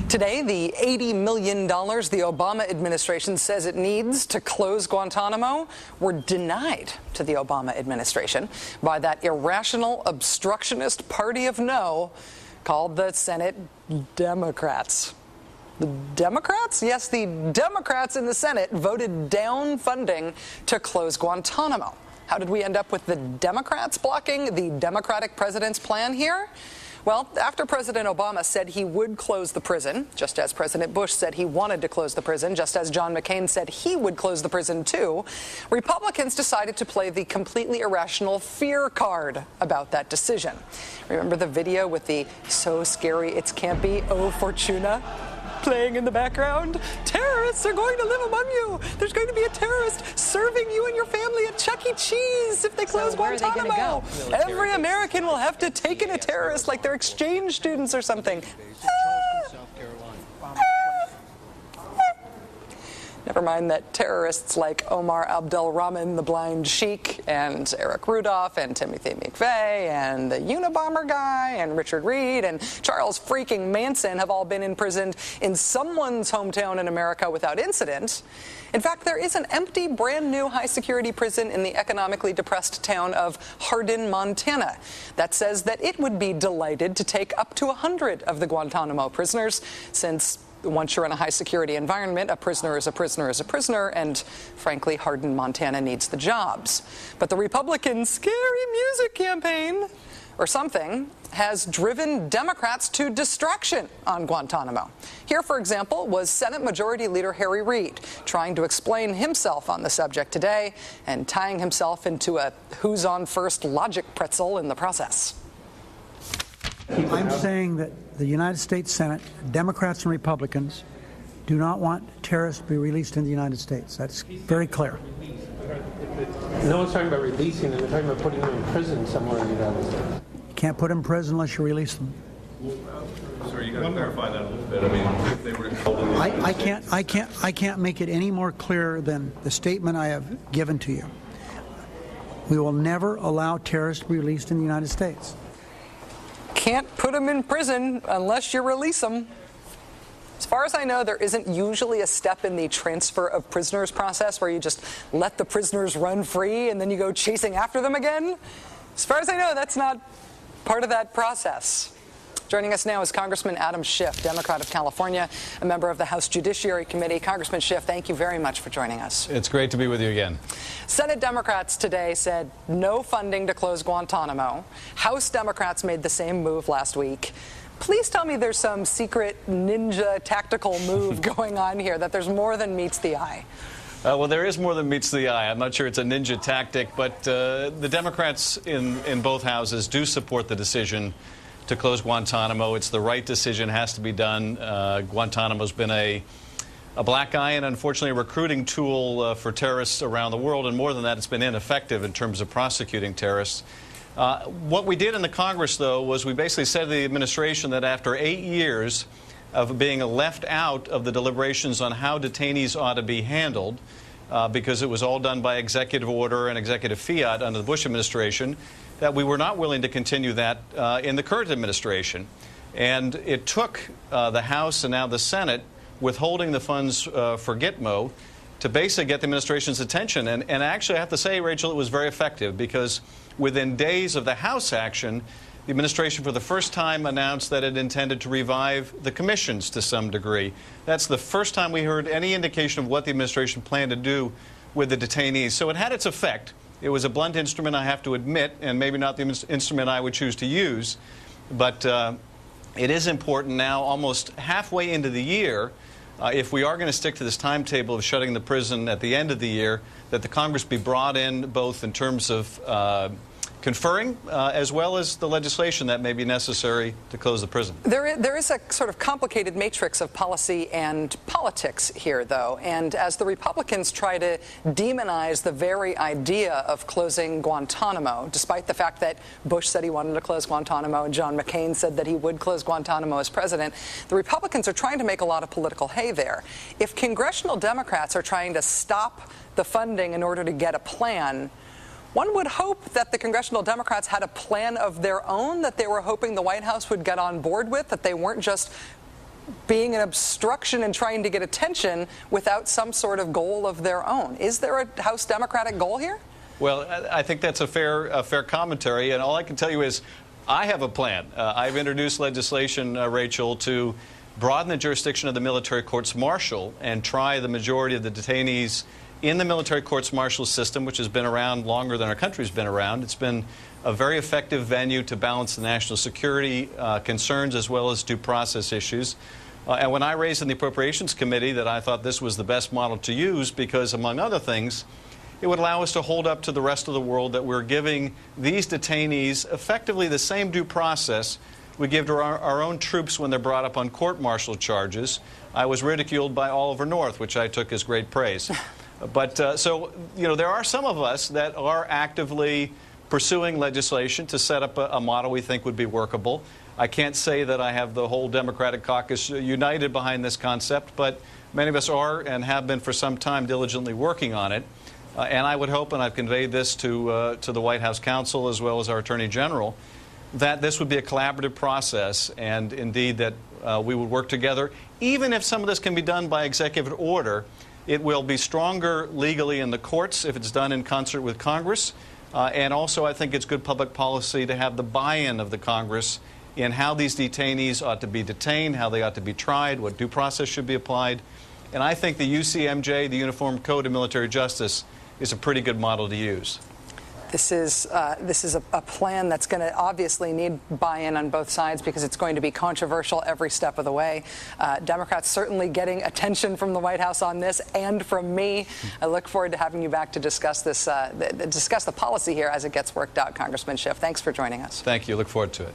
Today, the $80 million the Obama administration says it needs to close Guantanamo were denied to the Obama administration by that irrational, obstructionist party of no called the Senate Democrats. The Democrats? Yes, the Democrats in the Senate voted down funding to close Guantanamo. How did we end up with the Democrats blocking the Democratic president's plan here? Well, after President Obama said he would close the prison, just as President Bush said he wanted to close the prison, just as John McCain said he would close the prison too, Republicans decided to play the completely irrational fear card about that decision. Remember the video with the "so scary it's campy, oh Fortuna" playing in the background? Terrorists are going to live among you. There's going to be a terrorist serving you and your family at Chuck E. Cheese if they close Guantanamo. Every American will have to take in a terrorist like they're exchange students or something. Never mind that terrorists like Omar Abdel-Rahman, the blind sheik, and Eric Rudolph, and Timothy McVeigh, and the Unabomber guy, and Richard Reed, and Charles freaking Manson have all been imprisoned in someone's hometown in America without incident. In fact, there is an empty, brand-new high-security prison in the economically depressed town of Hardin, Montana, that says that it would be delighted to take up to 100 of the Guantanamo prisoners, since once you're in a high-security environment, a prisoner is a prisoner is a prisoner, and frankly, Hardin, Montana needs the jobs. But the Republican scary music campaign, or something, has driven Democrats to distraction on Guantanamo. Here, for example, was Senate Majority Leader Harry Reid trying to explain himself on the subject today and tying himself into a who's on first logic pretzel in the process. I'm saying that the United States Senate, Democrats and Republicans, do not want terrorists to be released in the United States. That's very clear. No one's talking about releasing them. They're talking about putting them in prison somewhere in the United States. You can't put them in prison unless you release them. Sir, you got to clarify that a little bit. I mean, if they were held in I can't make it any more clear than the statement I have given to you. We will never allow terrorists to be released in the United States. Can't put them in prison unless you release them. As far as I know, there isn't usually a step in the transfer of prisoners process where you just let the prisoners run free and then you go chasing after them again. As far as I know, that's not part of that process. Joining us now is Congressman Adam Schiff, Democrat of California, a member of the House Judiciary Committee. Congressman Schiff, thank you very much for joining us. It's great to be with you again. Senate Democrats today said no funding to close Guantanamo. House Democrats made the same move last week. Please tell me there's some secret ninja tactical move going on here, that there's more than meets the eye. Well, there is more than meets the eye. I'm not sure it's a ninja tactic, but the Democrats in both houses do support the decision to close Guantanamo. It's the right decision, has to be done. Guantanamo's been a black eye and unfortunately a recruiting tool for terrorists around the world, and more than that, it's been ineffective in terms of prosecuting terrorists. What we did in the Congress, though, was we basically said to the administration that after 8 years of being left out of the deliberations on how detainees ought to be handled, because it was all done by executive order and executive fiat under the Bush administration, that we were not willing to continue that in the current administration. And it took the House and now the Senate withholding the funds for Gitmo to basically get the administration's attention. And actually, I have to say, Rachel, it was very effective, because within days of the House action, the administration for the first time announced that it intended to revive the commissions to some degree. That's the first time we heard any indication of what the administration planned to do with the detainees. So it had its effect. It was a blunt instrument, I have to admit, and maybe not the instrument I would choose to use. But it is important now, almost halfway into the year, if we are going to stick to this timetable of shutting the prison at the end of the year, that the Congress be brought in both in terms of conferring as well as the legislation that may be necessary to close the prison. There is a sort of complicated matrix of policy and politics here, though, and as the Republicans try to demonize the very idea of closing Guantanamo, despite the fact that Bush said he wanted to close Guantanamo and John McCain said that he would close Guantanamo as president, the Republicans are trying to make a lot of political hay there. If congressional Democrats are trying to stop the funding in order to get a plan, one would hope that the congressional Democrats had a plan of their own that they were hoping the White House would get on board with, that they weren't just being an obstruction and trying to get attention without some sort of goal of their own. Is there a House Democratic goal here? Well, I think that's a fair commentary, and all I can tell you is I have a plan. I've introduced legislation, Rachel, to broaden the jurisdiction of the military courts-martial and try the majority of the detainees in the military courts-martial system, which has been around longer than our country's been around. It's been a very effective venue to balance the national security concerns as well as due process issues. And when I raised in the Appropriations Committee that I thought this was the best model to use because, among other things, it would allow us to hold up to the rest of the world that we're giving these detainees effectively the same due process we give to our own troops when they're brought up on court-martial charges. I was ridiculed by Oliver North, which I took as great praise. But so, you know, there are some of us that are actively pursuing legislation to set up a model we think would be workable. I can't say that I have the whole Democratic caucus united behind this concept, but many of us are and have been for some time diligently working on it. And I would hope, and I've conveyed this to the White House counsel as well as our Attorney General, that this would be a collaborative process and indeed that we would work together. Even if some of this can be done by executive order, it will be stronger legally in the courts if it's done in concert with Congress. And also I think it's good public policy to have the buy-in of the Congress in how these detainees ought to be detained, how they ought to be tried, what due process should be applied. And I think the UCMJ, the Uniform Code of Military Justice, is a pretty good model to use. This is a plan that's going to obviously need buy-in on both sides because it's going to be controversial every step of the way. Democrats certainly getting attention from the White House on this and from me. I look forward to having you back to discuss this, discuss the policy here as it gets worked out. Congressman Schiff, thanks for joining us. Thank you. Look forward to it.